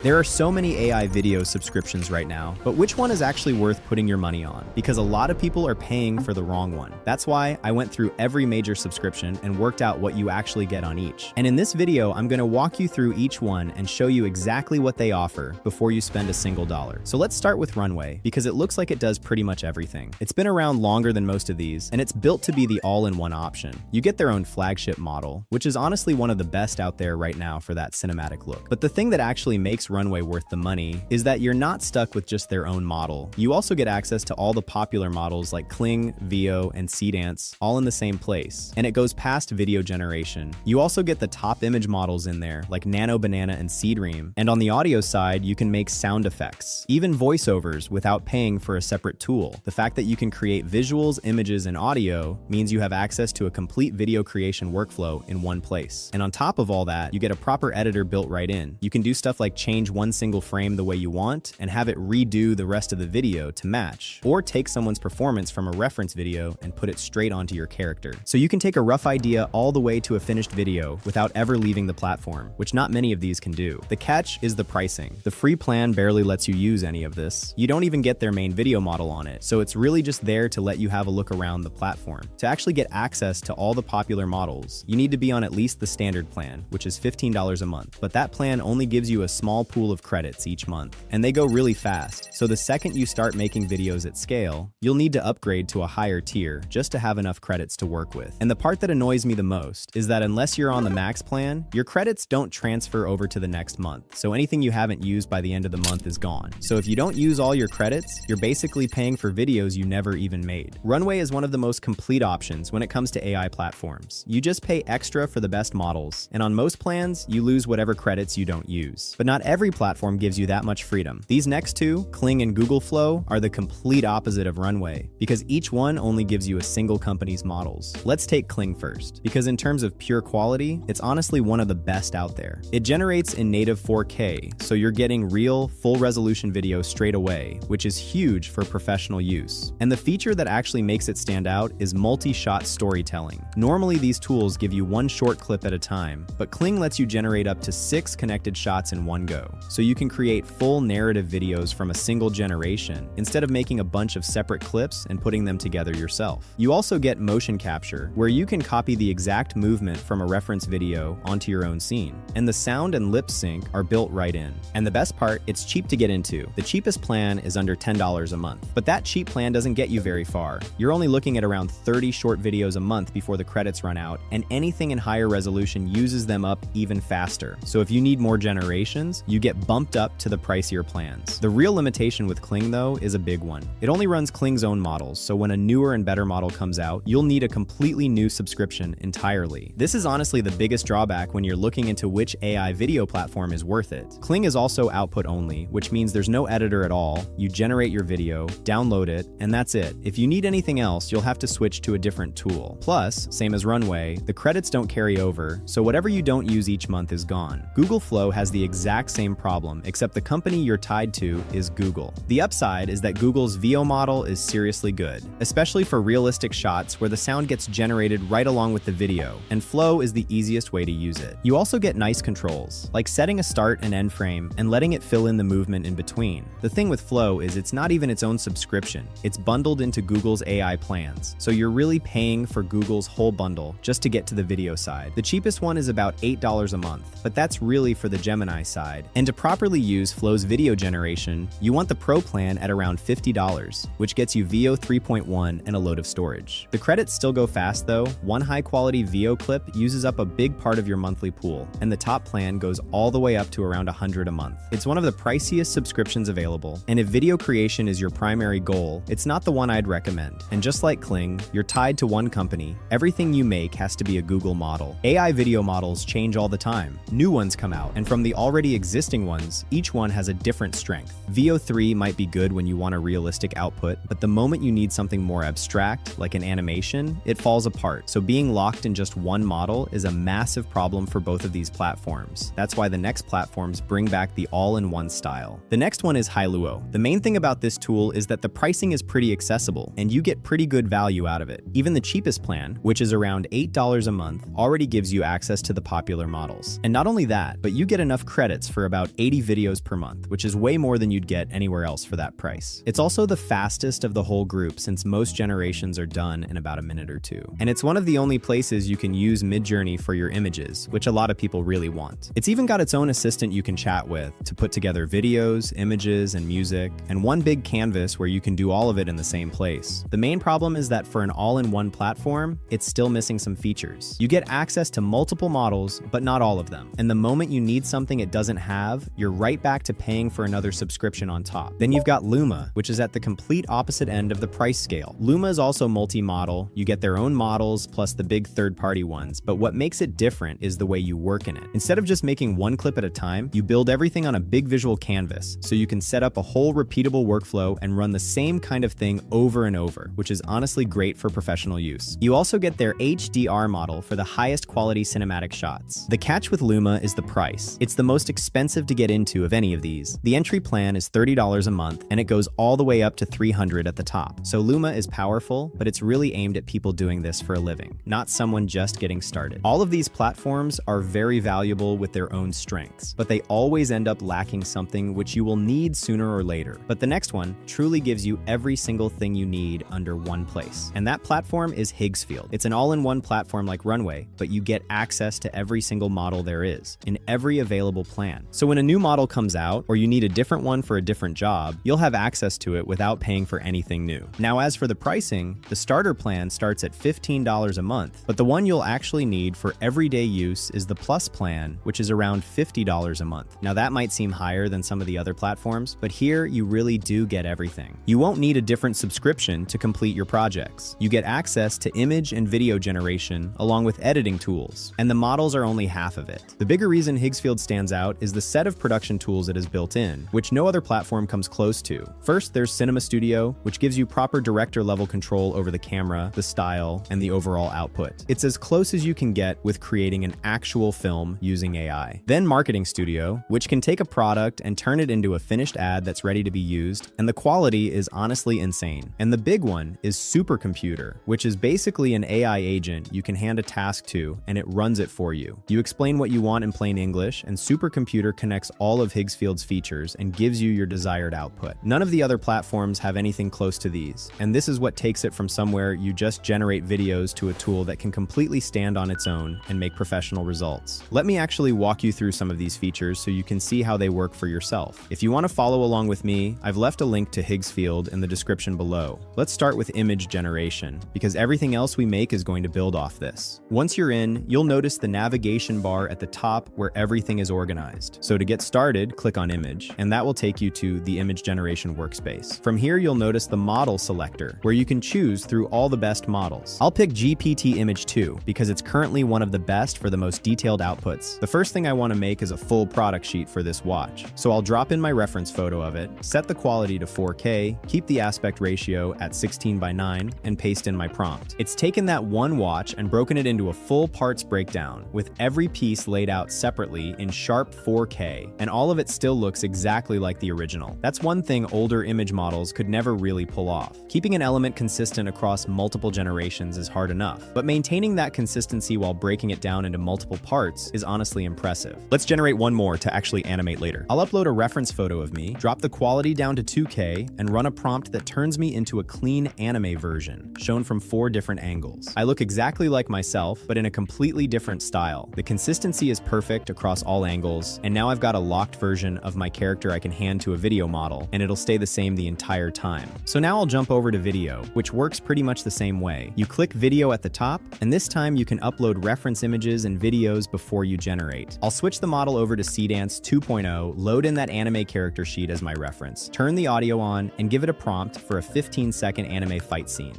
There are so many AI video subscriptions right now, but which one is actually worth putting your money on? Because a lot of people are paying for the wrong one. That's why I went through every major subscription and worked out what you actually get on each. And in this video, I'm going to walk you through each one and show you exactly what they offer before you spend a single dollar. So let's start with Runway, because it looks like it does pretty much everything. It's been around longer than most of these, and it's built to be the all-in-one option. You get their own flagship model, which is honestly one of the best out there right now for that cinematic look. But the thing that actually makes Runway worth the money is that you're not stuck with just their own model. You also get access to all the popular models like Kling, Veo, and Seedance, all in the same place. And it goes past video generation. You also get the top image models in there, like Nano Banana and Seedream. And on the audio side, you can make sound effects, even voiceovers, without paying for a separate tool. The fact that you can create visuals, images, and audio means you have access to a complete video creation workflow in one place. And on top of all that, you get a proper editor built right in. You can do stuff like change one single frame the way you want and have it redo the rest of the video to match, or take someone's performance from a reference video and put it straight onto your character. So you can take a rough idea all the way to a finished video without ever leaving the platform, which not many of these can do. The catch is the pricing. The free plan barely lets you use any of this. You don't even get their main video model on it, so it's really just there to let you have a look around the platform. To actually get access to all the popular models, you need to be on at least the standard plan, which is $15 a month. But that plan only gives you a small pool of credits each month, and they go really fast. So the second you start making videos at scale, you'll need to upgrade to a higher tier just to have enough credits to work with. And the part that annoys me the most is that unless you're on the max plan, your credits don't transfer over to the next month. So anything you haven't used by the end of the month is gone. So if you don't use all your credits, you're basically paying for videos you never even made. Runway is one of the most complete options when it comes to AI platforms. You just pay extra for the best models, and on most plans, you lose whatever credits you don't use. But not every platform gives you that much freedom. These next two, Kling and Google Flow, are the complete opposite of Runway, because each one only gives you a single company's models. Let's take Kling first, because in terms of pure quality, it's honestly one of the best out there. It generates in native 4K, so you're getting real, full-resolution video straight away, which is huge for professional use. And the feature that actually makes it stand out is multi-shot storytelling. Normally, these tools give you one short clip at a time, but Kling lets you generate up to 6 connected shots in one go. So you can create full narrative videos from a single generation instead of making a bunch of separate clips and putting them together yourself. You also get motion capture, where you can copy the exact movement from a reference video onto your own scene. And the sound and lip sync are built right in. And the best part, it's cheap to get into. The cheapest plan is under $10 a month. But that cheap plan doesn't get you very far. You're only looking at around 30 short videos a month before the credits run out, and anything in higher resolution uses them up even faster. So if you need more generations, you get bumped up to the pricier plans. The real limitation with Kling, though, is a big one. It only runs Kling's own models, so when a newer and better model comes out, you'll need a completely new subscription entirely. This is honestly the biggest drawback when you're looking into which AI video platform is worth it. Kling is also output only, which means there's no editor at all. You generate your video, download it, and that's it. If you need anything else, you'll have to switch to a different tool. Plus, same as Runway, the credits don't carry over, so whatever you don't use each month is gone. Google Flow has the exact same problem, except the company you're tied to is Google. The upside is that Google's Veo model is seriously good, especially for realistic shots where the sound gets generated right along with the video, and Flow is the easiest way to use it. You also get nice controls, like setting a start and end frame and letting it fill in the movement in between. The thing with Flow is it's not even its own subscription. It's bundled into Google's AI plans, so you're really paying for Google's whole bundle just to get to the video side. The cheapest one is about $8 a month, but that's really for the Gemini side. And to properly use Flow's video generation, you want the Pro plan at around $50, which gets you Veo 3.1 and a load of storage. The credits still go fast though. One high-quality Veo clip uses up a big part of your monthly pool, and the top plan goes all the way up to around $100 a month. It's one of the priciest subscriptions available, and if video creation is your primary goal, it's not the one I'd recommend. And just like Kling, you're tied to one company. Everything you make has to be a Google model. AI video models change all the time. New ones come out, and from the already existing ones, each one has a different strength. Veo 3 might be good when you want a realistic output, but the moment you need something more abstract, like an animation, it falls apart. So being locked in just one model is a massive problem for both of these platforms. That's why the next platforms bring back the all-in-one style. The next one is Hailuo. The main thing about this tool is that the pricing is pretty accessible, and you get pretty good value out of it. Even the cheapest plan, which is around $8 a month, already gives you access to the popular models. And not only that, but you get enough credits for about 80 videos per month, which is way more than you'd get anywhere else for that price. It's also the fastest of the whole group since most generations are done in about a minute or two. And it's one of the only places you can use Midjourney for your images, which a lot of people really want. It's even got its own assistant you can chat with to put together videos, images, and music, and one big canvas where you can do all of it in the same place. The main problem is that for an all-in-one platform, it's still missing some features. You get access to multiple models, but not all of them. And the moment you need something it doesn't have, you're right back to paying for another subscription on top. Then you've got Luma, which is at the complete opposite end of the price scale. Luma is also multi-model. You get their own models plus the big third-party ones, but what makes it different is the way you work in it. Instead of just making one clip at a time, you build everything on a big visual canvas, so you can set up a whole repeatable workflow and run the same kind of thing over and over, which is honestly great for professional use. You also get their HDR model for the highest quality cinematic shots. The catch with Luma is the price. It's the most expensive to get into of any of these. The entry plan is $30 a month, and it goes all the way up to $300 at the top. So Luma is powerful, but it's really aimed at people doing this for a living, not someone just getting started. All of these platforms are very valuable with their own strengths, but they always end up lacking something which you will need sooner or later. But the next one truly gives you every single thing you need under one place. And that platform is Higgsfield. It's an all-in-one platform like Runway, but you get access to every single model there is in every available plan. So when a new model comes out, or you need a different one for a different job, you'll have access to it without paying for anything new. Now, as for the pricing, the starter plan starts at $15 a month, but the one you'll actually need for everyday use is the Plus plan, which is around $50 a month. Now that might seem higher than some of the other platforms, but here you really do get everything. You won't need a different subscription to complete your projects. You get access to image and video generation along with editing tools, and the models are only half of it. The bigger reason Higgsfield stands out is the set of production tools it has built in, which no other platform comes close to. First, there's Cinema Studio, which gives you proper director level control over the camera, the style, and the overall output. It's as close as you can get with creating an actual film using AI. Then Marketing Studio, which can take a product and turn it into a finished ad that's ready to be used, and the quality is honestly insane. And the big one is Supercomputer, which is basically an AI agent you can hand a task to, and it runs it for you. You explain what you want in plain English, and Supercomputer connects all of Higgsfield's features and gives you your desired output. None of the other platforms have anything close to these, and this is what takes it from somewhere you just generate videos to a tool that can completely stand on its own and make professional results. Let me actually walk you through some of these features so you can see how they work for yourself. If you want to follow along with me, I've left a link to Higgsfield in the description below. Let's start with image generation, because everything else we make is going to build off this. Once you're in, you'll notice the navigation bar at the top where everything is organized. So to get started, click on Image, and that will take you to the image generation workspace. From here, you'll notice the model selector, where you can choose through all the best models. I'll pick GPT Image 2 because it's currently one of the best for the most detailed outputs. The first thing I want to make is a full product sheet for this watch. So I'll drop in my reference photo of it, set the quality to 4K, keep the aspect ratio at 16:9, and paste in my prompt. It's taken that one watch and broken it into a full parts breakdown, with every piece laid out separately in sharp 4K, and all of it still looks exactly like the original. That's one thing older image models could never really pull off. Keeping an element consistent across multiple generations is hard enough, but maintaining that consistency while breaking it down into multiple parts is honestly impressive. Let's generate one more to actually animate later. I'll upload a reference photo of me, drop the quality down to 2K, and run a prompt that turns me into a clean anime version, shown from 4 different angles. I look exactly like myself, but in a completely different style. The consistency is perfect across all angles, and now I've got a locked version of my character I can hand to a video model, and it'll stay the same the entire time. So now I'll jump over to video, which works pretty much the same way. You click video at the top, and this time you can upload reference images and videos before you generate. I'll switch the model over to Cdance 2.0, load in that anime character sheet as my reference, turn the audio on, and give it a prompt for a 15-second anime fight scene.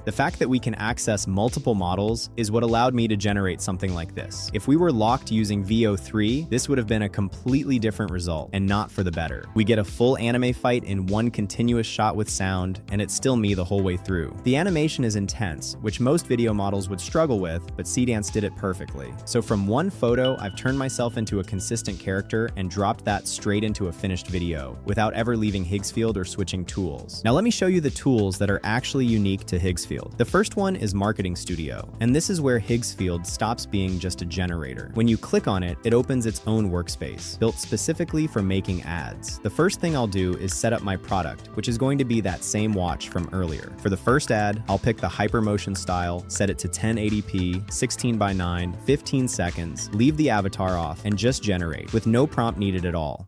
The fact that we can access multiple models is what allowed me to generate something like this. If we were locked using VO3, this would have been a completely different result, and not for the better. We get a full anime fight in one continuous shot with sound, and it's still me the whole way through. The animation is intense, which most video models would struggle with, but Seedance did it perfectly. So from one photo, I've turned myself into a consistent character and dropped that straight into a finished video, without ever leaving Higgsfield or switching tools. Now let me show you the tools that are actually unique to Higgsfield. The first one is Marketing Studio, and this is where Higgsfield stops being just a generator. When you click on it, it opens its own workspace, built specifically for making ads. The first thing I'll do is set up my product, which is going to be that same watch from earlier. For the first ad, I'll pick the hypermotion style, set it to 1080p, 16:9, 15 seconds, leave the avatar off, and just generate, with no prompt needed at all.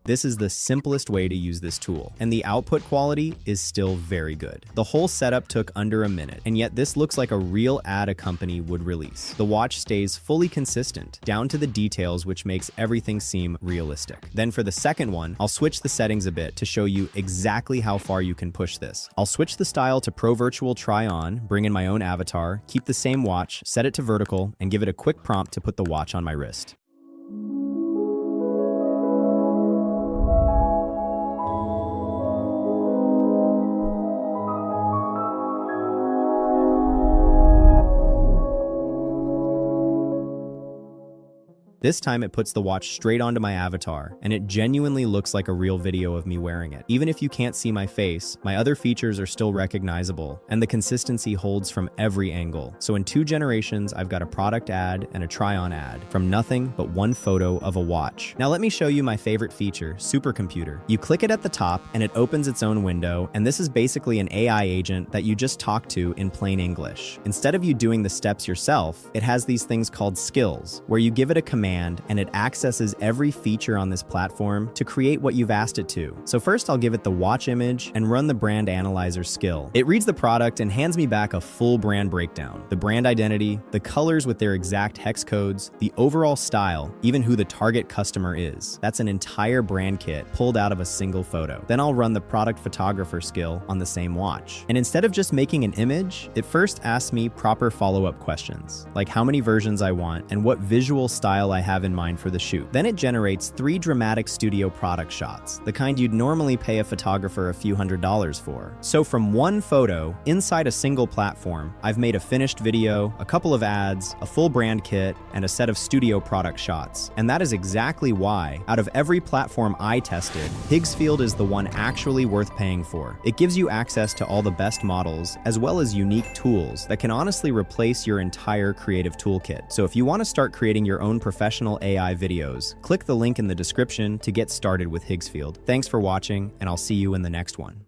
This is the simplest way to use this tool, and the output quality is still very good. The whole setup took under a minute, and yet this looks like a real ad a company would release. The watch stays fully consistent, down to the details, which makes everything seem realistic. Then for the second one, I'll switch the settings a bit to show you exactly how far you can push this. I'll switch the style to Pro Virtual Try On, bring in my own avatar, keep the same watch, set it to vertical, and give it a quick prompt to put the watch on my wrist. This time it puts the watch straight onto my avatar, and it genuinely looks like a real video of me wearing it. Even if you can't see my face, my other features are still recognizable, and the consistency holds from every angle. So in 2 generations, I've got a product ad and a try-on ad, from nothing but one photo of a watch. Now let me show you my favorite feature, Supercomputer. You click it at the top, and it opens its own window, and this is basically an AI agent that you just talk to in plain English. Instead of you doing the steps yourself, it has these things called skills, where you give it a command and it accesses every feature on this platform to create what you've asked it to. So first I'll give it the watch image and run the brand analyzer skill. It reads the product and hands me back a full brand breakdown, the brand identity, the colors with their exact hex codes, the overall style, even who the target customer is. That's an entire brand kit pulled out of a single photo. Then I'll run the product photographer skill on the same watch. And instead of just making an image, it first asks me proper follow-up questions, like how many versions I want and what visual style I have in mind for the shoot. Then it generates 3 dramatic studio product shots, the kind you'd normally pay a photographer a few $100s for. So from one photo, inside a single platform, I've made a finished video, a couple of ads, a full brand kit, and a set of studio product shots. And that is exactly why, out of every platform I tested, Higgsfield is the one actually worth paying for. It gives you access to all the best models, as well as unique tools that can honestly replace your entire creative toolkit. So if you want to start creating your own professional AI videos, click the link in the description to get started with Higgsfield. Thanks for watching, and I'll see you in the next one.